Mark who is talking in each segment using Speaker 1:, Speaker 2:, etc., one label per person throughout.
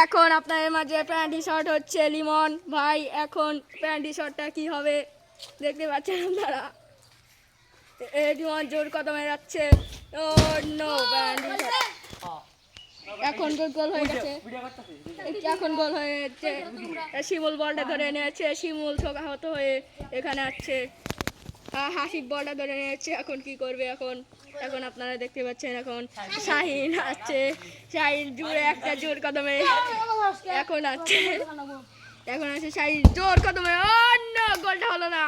Speaker 1: এখন আপনাদের মাঝে প্যান্টি শট হচ্ছে লিমন ভাই। এখন প্যান্টি শটটা কি হবে দেখতে পাচ্ছেন আপনারা। লিমন জোর কদমে যাচ্ছে। ও নো, প্যান্টি শট। এখন গোল হয়ে গেছে। এখন গোল হয়ে যাচ্ছে। শিমুল বলটা ধরে নিয়েছে। শিমুল শোকাহত হয়ে এখানে আসছে। হাসিব বলটা ধরে নিয়েছে। এখন কি করবে? এখন আপনারা দেখতে পাচ্ছেন এখন শাহিন আসছে। শাহিন জুড়ে একটা জোর কদমে এখন আছে শাহিন জোর কদমে। অন্য গোলটা হলো না।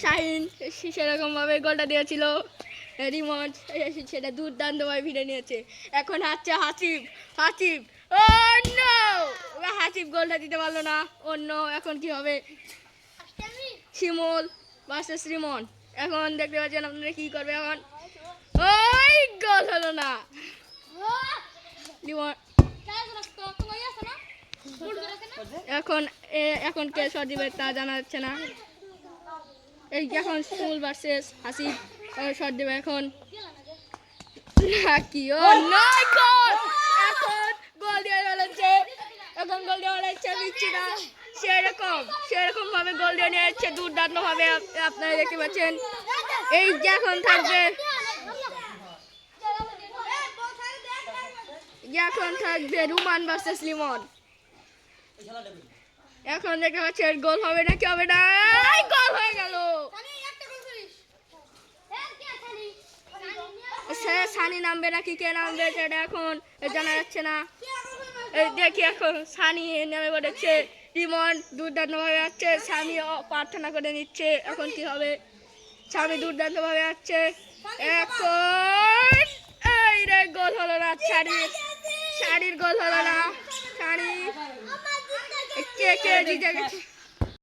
Speaker 1: শাহিন সেরকম ভাবে গোলটা দিয়েছিল। রিমন সেটা দুর্দান্তভাবে ভিড়ে নিয়েছে। এখন হাসছে হাসিব। অন্য হাসিব গোলটা দিতে পারলো না। অন্য এখন কি হবে? শিমুল ভার্সেস রিমন। এখন দেখতে পাচ্ছেন আপনারা কি করবে। এখন ওই গোল হলো না। রিমন এখন কে শট দিবে তা জানা যাচ্ছে না। এই এখন শিমুল ভার্সেস হাসিব শট দেবে এখন। কি ও নয় গোল! এখন গোল দিয়ে ফেলেছে। এখন গোল দিয়ে ফেলেছে বিচ্ছিনা। সেরকম ভাবে গোল দিয়ে নিয়েছে দুর্দান্ত ভাবে। আপনারা দেখতে পাচ্ছেন। এই যে এখন থাকবে রুমান ভার্সেস লিমন। এখন দেখতে পাচ্ছেন গোল হবে না কি হবে না। গোল হয়ে গেল। সানি নামবে নাকি কে নামবে সেটা এখন জানা যাচ্ছে না। দেখি এখন সানি নেমে পড়েছে। রিমন দুর্দান্ত ভাবে আসছে। স্বামী প্রার্থনা করে নিচ্ছে। এখন কি হবে? স্বামী দুর্দান্ত ভাবে আসছে। এখন এই রে গোল হলো না। শাড়ির গোল হলো না। শাড়ি কে জিতে গেছে।